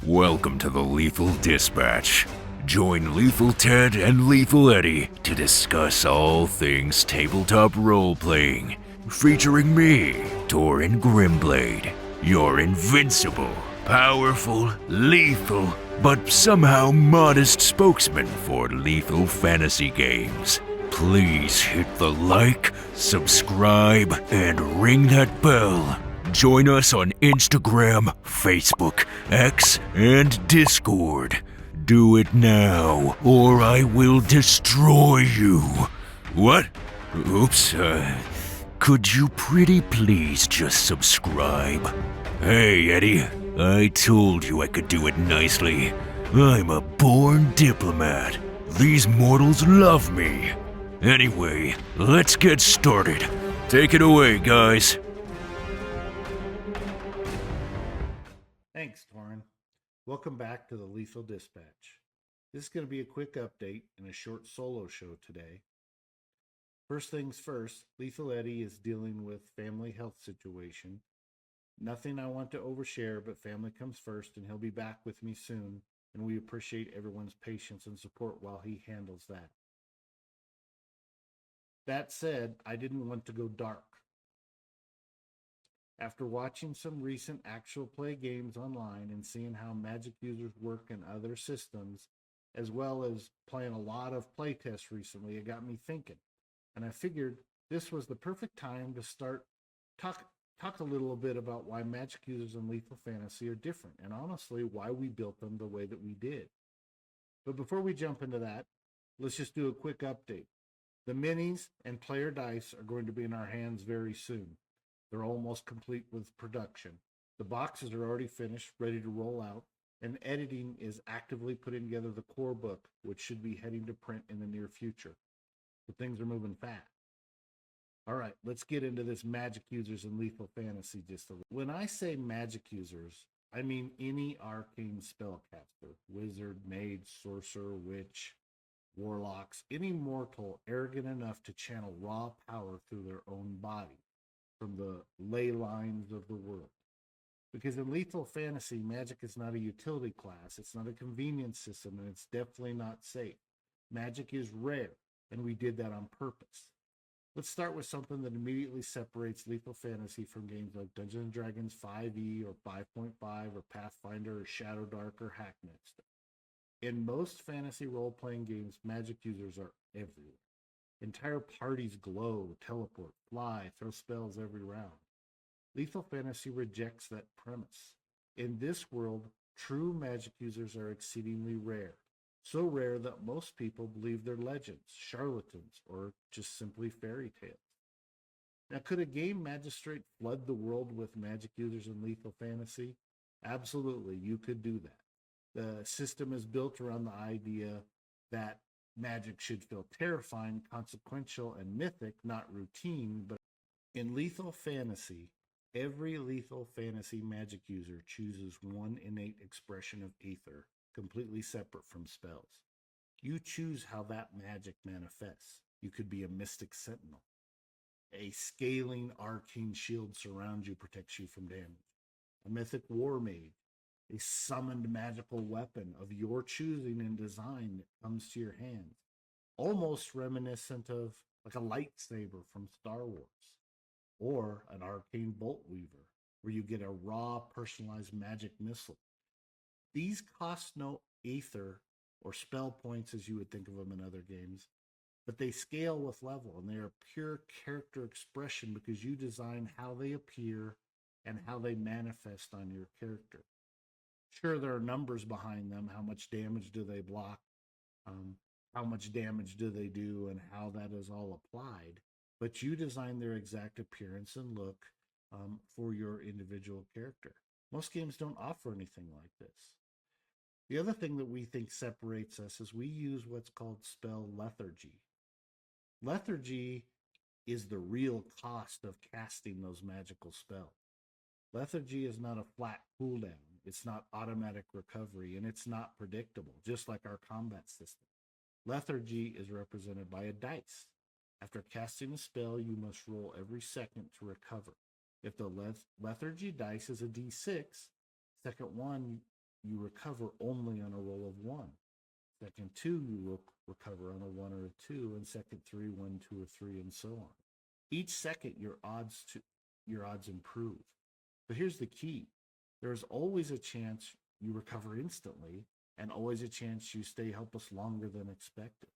Welcome to the Lethal Dispatch. Join Lethal Ted and Lethal Eddie to discuss all things tabletop role-playing, featuring me, Torin Grimblade, your invincible, powerful, lethal, but somehow modest spokesman for lethal fantasy games. Please hit the like, subscribe, and ring that bell. Join us on Instagram, Facebook, X, and Discord. Do it now, or I will destroy you. What? Oops, could you pretty please just subscribe? Hey, Eddie, I told you I could do it nicely. I'm a born diplomat. These mortals love me. Anyway, let's get started. Take it away, guys. Thanks, Torin. Welcome back to the Lethal Dispatch. This is going to be a quick update and a short solo show today. First things first, Lethal Eddie is dealing with family health situation. Nothing I want to overshare, but family comes first, and he'll be back with me soon, and we appreciate everyone's patience and support while he handles that. That said, I didn't want to go dark. After watching some recent actual play games online and seeing how Magic users work in other systems, as well as playing a lot of playtests recently, it got me thinking. And I figured this was the perfect time to start talk a little bit about why Magic users in Lethal Fantasy are different, and honestly, why we built them the way that we did. But before we jump into that, let's just do a quick update. The minis and player dice are going to be in our hands very soon. They're almost complete with production. The boxes are already finished, ready to roll out, and editing is actively putting together the core book, which should be heading to print in the near future. So things are moving fast. All right, let's get into this Magic users in Lethal Fantasy just a little. When I say Magic users, I mean any arcane spellcaster, wizard, mage, sorcerer, witch, warlocks, any mortal arrogant enough to channel raw power through their own body from the ley lines of the world. Because in Lethal Fantasy, Magic is not a utility class, it's not a convenience system, and it's definitely not safe. Magic is rare, and we did that on purpose. Let's start with something that immediately separates Lethal Fantasy from games like Dungeons & Dragons 5e or 5.5 or Pathfinder or Shadowdark or Hacknest. In most fantasy role-playing games, Magic users are everywhere. Entire parties glow, teleport, fly, throw spells every round. Lethal Fantasy rejects that premise. In this world, true Magic users are exceedingly rare. So rare that most people believe they're legends, charlatans, or just simply fairy tales. Now, could a game magistrate flood the world with Magic users in Lethal Fantasy? Absolutely, you could do that. The system is built around the idea that Magic should feel terrifying, consequential, and mythic, not routine. But in Lethal Fantasy, every Lethal Fantasy Magic user chooses one innate expression of Aether, completely separate from spells. You choose how that magic manifests. You could be a Mystic Sentinel. A scaling arcane shield surrounds you, protects you from damage. A mythic war mage. A summoned magical weapon of your choosing and design that comes to your hands. Almost reminiscent of like a lightsaber from Star Wars. Or an arcane bolt weaver, where you get a raw personalized magic missile. These cost no aether or spell points as you would think of them in other games, but they scale with level, and they are pure character expression because you design how they appear and how they manifest on your character. Sure, there are numbers behind them. How much damage do they block? How much damage do they do, and how that is all applied. But you design their exact appearance and look for your individual character. Most games don't offer anything like this. The other thing that we think separates us is we use what's called spell lethargy. Lethargy is the real cost of casting those magical spells. Lethargy is not a flat cooldown. It's not automatic recovery, and it's not predictable, just like our combat system. Lethargy is represented by a dice. After casting a spell, you must roll every second to recover. If the lethargy dice is a d6, second one you recover only on a roll of 1. Second 2, you will recover on a 1 or a 2, and second 3, 1, 2, or 3, and so on. Each second, your odds improve. But here's the key: there's always a chance you recover instantly, and always a chance you stay helpless longer than expected.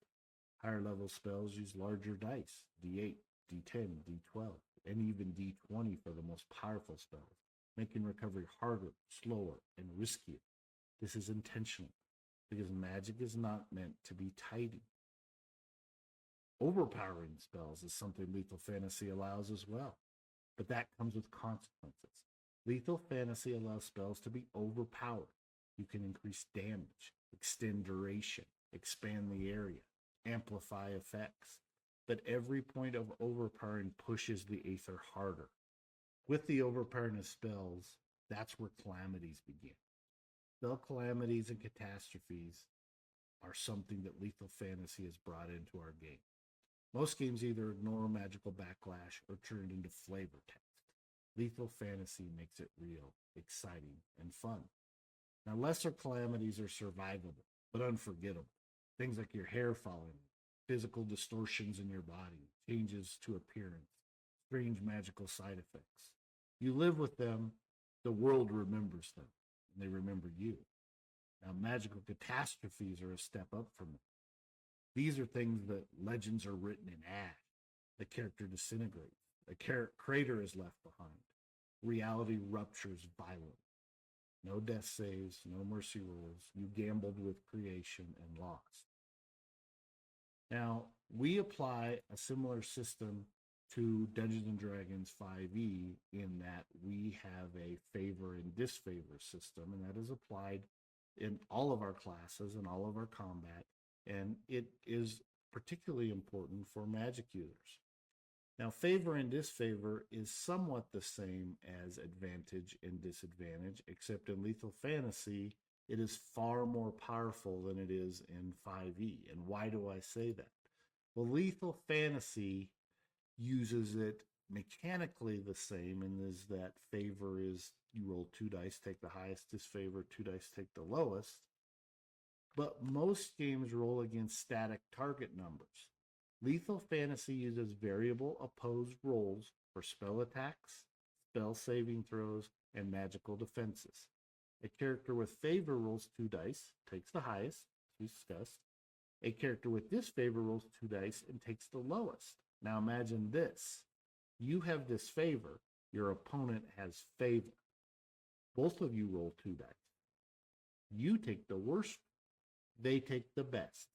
Higher level spells use larger dice, d8, d10, d12, and even d20 for the most powerful spells, making recovery harder, slower, and riskier. This is intentional because magic is not meant to be tidy. Overpowering spells is something lethal fantasy allows as well, but that comes with consequences. Lethal fantasy allows spells to be overpowered. You can increase damage, extend duration, expand the area, amplify effects, but every point of overpowering pushes the aether harder. With the overpowering of spells, that's where calamities begin. Spell calamities and catastrophes are something that lethal fantasy has brought into our game. Most games either ignore magical backlash or turn it into flavor text. Lethal fantasy makes it real, exciting, and fun. Now, lesser calamities are survivable, but unforgettable. Things like your hair falling, physical distortions in your body, changes to appearance, strange magical side effects. You live with them, the world remembers them, and they remember you. Now, magical catastrophes are a step up from them. These are things that legends are written in ash. The character disintegrates. The crater is left behind. Reality ruptures violently. No death saves, no mercy rules. You gambled with creation and lost. Now, we apply a similar system to Dungeons and Dragons 5e in that we have a favor and disfavor system, and that is applied in all of our classes and all of our combat, and it is particularly important for magic users. Now, favor and disfavor is somewhat the same as advantage and disadvantage, except in lethal fantasy, it is far more powerful than it is in 5e. And why do I say that? Well, lethal fantasy uses it mechanically the same, and is that favor is you roll 2 dice, take the highest, disfavor, 2 dice, take the lowest. But most games roll against static target numbers. Lethal fantasy uses variable opposed rolls for spell attacks, spell saving throws, and magical defenses. A character with favor rolls 2 dice, takes the highest, as we discussed. A character with disfavor rolls 2 dice and takes the lowest. Now imagine this. You have disfavor, your opponent has favor. Both of you roll 2 dice. You take the worst, they take the best.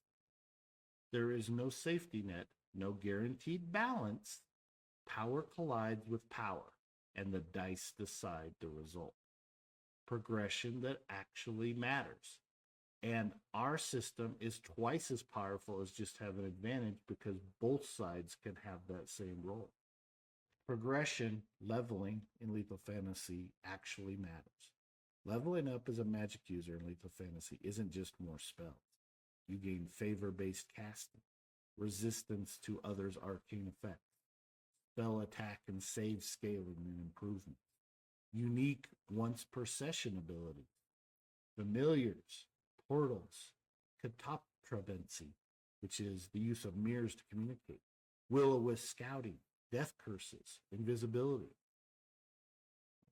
There is no safety net, no guaranteed balance. Power collides with power, and the dice decide the result. Progression that actually matters. And our system is twice as powerful as just have an advantage because both sides can have that same roll. Progression, leveling in lethal fantasy actually matters. Leveling up as a magic user in lethal fantasy isn't just more spells. You gain favor-based casting, resistance to others' arcane effects, spell attack and save scaling and improvement, unique once-per-session abilities, familiars, portals, catoptrabency, which is the use of mirrors to communicate, will-o-wisp scouting, death curses, invisibility.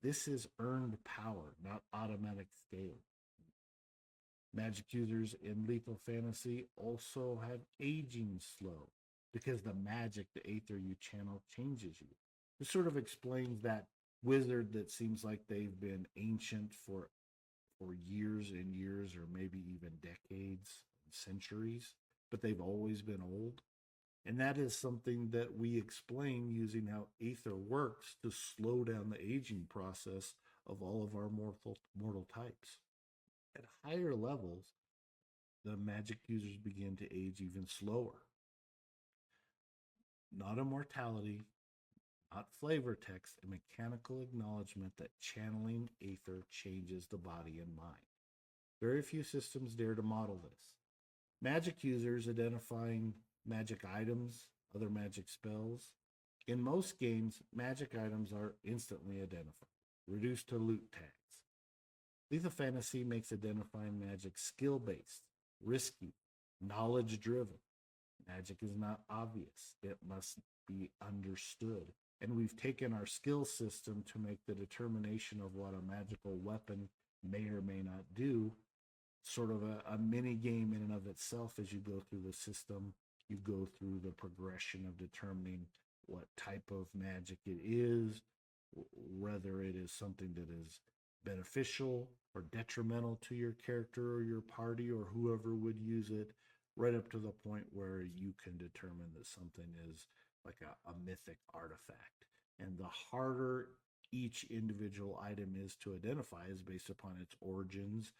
This is earned power, not automatic scaling. Magic users in lethal fantasy also have aging slow because the magic, the aether you channel, changes you. This sort of explains that wizard that seems like they've been ancient for years and years, or maybe even decades, centuries, but they've always been old. And that is something that we explain using how aether works to slow down the aging process of all of our mortal types. At higher levels, the magic users begin to age even slower. Not immortality, not flavor text, a mechanical acknowledgement that channeling aether changes the body and mind. Very few systems dare to model this. Magic users identifying magic items, other magic spells. In most games, magic items are instantly identified, reduced to loot tags. Lethal Fantasy makes identifying magic skill based, risky, knowledge driven. Magic is not obvious, it must be understood. And we've taken our skill system to make the determination of what a magical weapon may or may not do sort of a mini game in and of itself. As you go through the system, you go through the progression of determining what type of magic it is, whether it is something that is beneficial or detrimental to your character or your party or whoever would use it, right up to the point where you can determine that something is like a mythic artifact. And the harder each individual item is to identify is based upon its origins,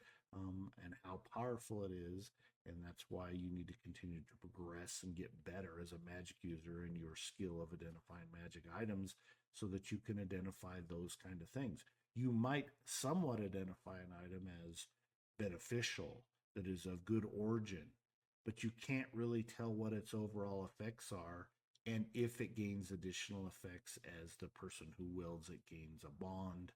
and how powerful it is. And that's why you need to continue to progress and get better as a magic user in your skill of identifying magic items so that you can identify those kind of things. You might somewhat identify an item as beneficial, that is of good origin, but you can't really tell what its overall effects are and if it gains additional effects as the person who wields it gains a bond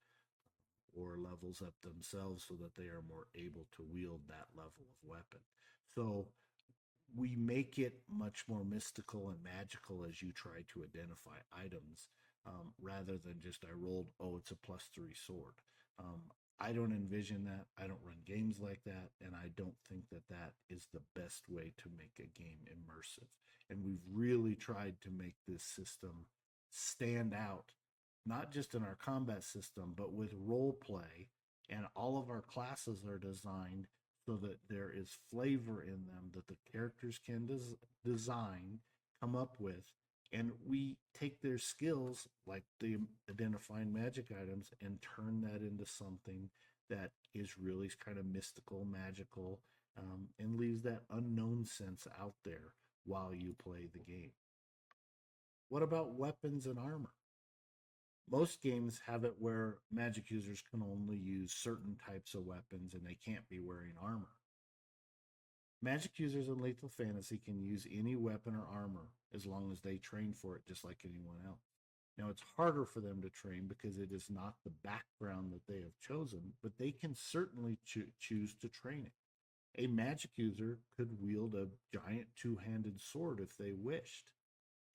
or levels up themselves so that they are more able to wield that level of weapon. So we make it much more mystical and magical as you try to identify items, rather than just I rolled, oh, it's a +3 sword. I don't envision that. I don't run games like that. And I don't think that that is the best way to make a game immersive. And we've really tried to make this system stand out, not just in our combat system, but with role play. And all of our classes are designed so that there is flavor in them that the characters can design, come up with, and we take their skills like the identifying magic items and turn that into something that is really kind of mystical, magical, and leaves that unknown sense out there while you play the game. What about weapons and armor? Most games have it where magic users can only use certain types of weapons and they can't be wearing armor. Magic users in Lethal Fantasy can use any weapon or armor as long as they train for it, just like anyone else. Now, it's harder for them to train because it is not the background that they have chosen, but they can certainly choose to train it. A magic user could wield a giant two-handed sword if they wished.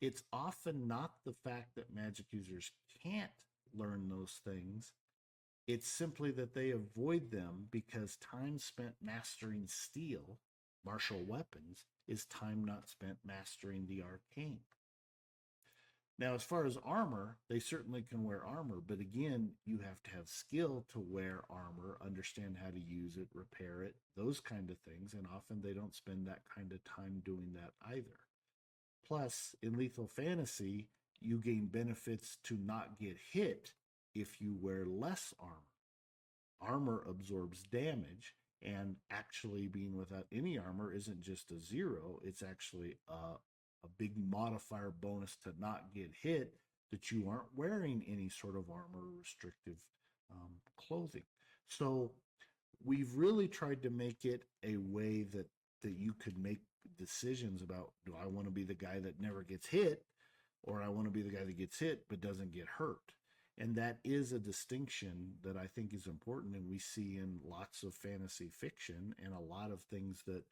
It's often not the fact that magic users can't learn those things. It's simply that they avoid them because time spent mastering steel, martial weapons, is time not spent mastering the arcane. Now, as far as armor, they certainly can wear armor, but again, you have to have skill to wear armor, understand how to use it, repair it, those kind of things, and often they don't spend that kind of time doing that either. Plus, in Lethal Fantasy, you gain benefits to not get hit if you wear less armor. Armor absorbs damage, and actually being without any armor isn't just a zero, it's actually a big modifier bonus to not get hit that you aren't wearing any sort of armor or restrictive clothing. So we've really tried to make it a way that you could make decisions about, do I want to be the guy that never gets hit, or I want to be the guy that gets hit but doesn't get hurt. And that is a distinction that I think is important, and we see in lots of fantasy fiction and a lot of things that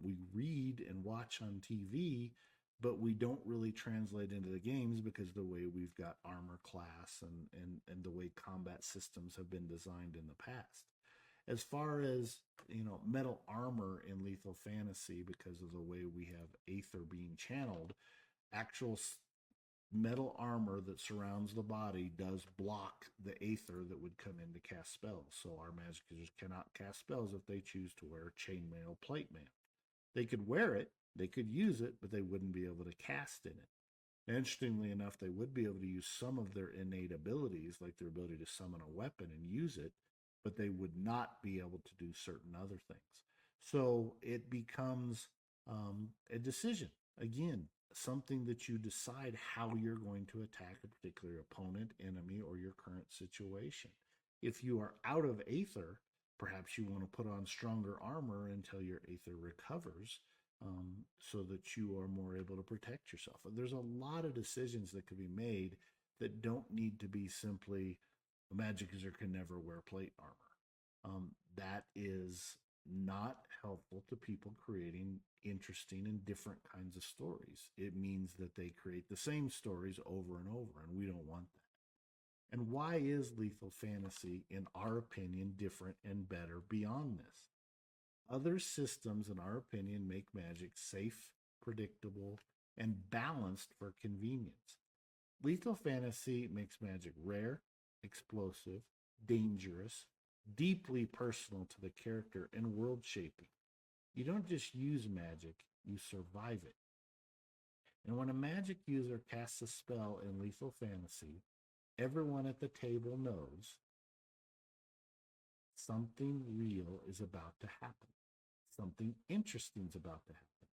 we read and watch on TV, but we don't really translate into the games because the way we've got armor class and the way combat systems have been designed in the past. As far as metal armor in Lethal Fantasy, because of the way we have Aether being channeled, actual metal armor that surrounds the body does block the Aether that would come in to cast spells. So our magic users cannot cast spells if they choose to wear chainmail plate mail. They could wear it, they could use it, but they wouldn't be able to cast in it. And interestingly enough, they would be able to use some of their innate abilities, like their ability to summon a weapon and use it, but they would not be able to do certain other things. So it becomes a decision. Again, something that you decide how you're going to attack a particular opponent, enemy, or your current situation. If you are out of Aether, perhaps you want to put on stronger armor until your Aether recovers, so that you are more able to protect yourself. And there's a lot of decisions that could be made that don't need to be simply a magic user can never wear plate armor. That is not helpful to people creating interesting and different kinds of stories. It means that they create the same stories over and over, and we don't want that. And why is lethal fantasy, in our opinion, different and better beyond this? Other systems, in our opinion, make magic safe, predictable, and balanced for convenience. Lethal fantasy makes magic rare, explosive, dangerous, deeply personal to the character, and world shaping. You don't just use magic, you survive it. And when a magic user casts a spell in lethal fantasy, everyone at the table knows something real is about to happen. Something interesting is about to happen.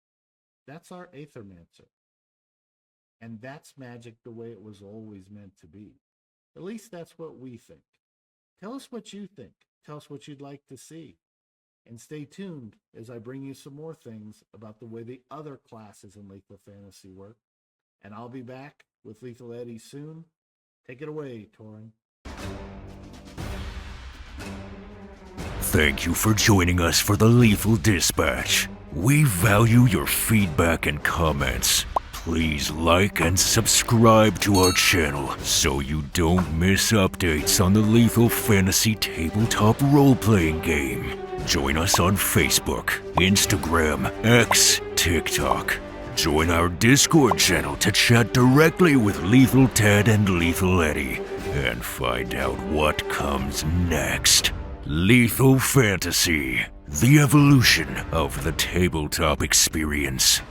That's our Aethermancer. And that's magic the way it was always meant to be. At least that's what we think. Tell us what you think. Tell us what you'd like to see. And stay tuned as I bring you some more things about the way the other classes in Lethal Fantasy work. And I'll be back with Lethal Eddie soon. Take it away, Torin. Thank you for joining us for the Lethal Dispatch. We value your feedback and comments. Please like and subscribe to our channel so you don't miss updates on the Lethal Fantasy tabletop role-playing game. Join us on Facebook, Instagram, X, TikTok. Join our Discord channel to chat directly with Lethal Ted and Lethal Eddie and find out what comes next. Lethal Fantasy, the evolution of the tabletop experience.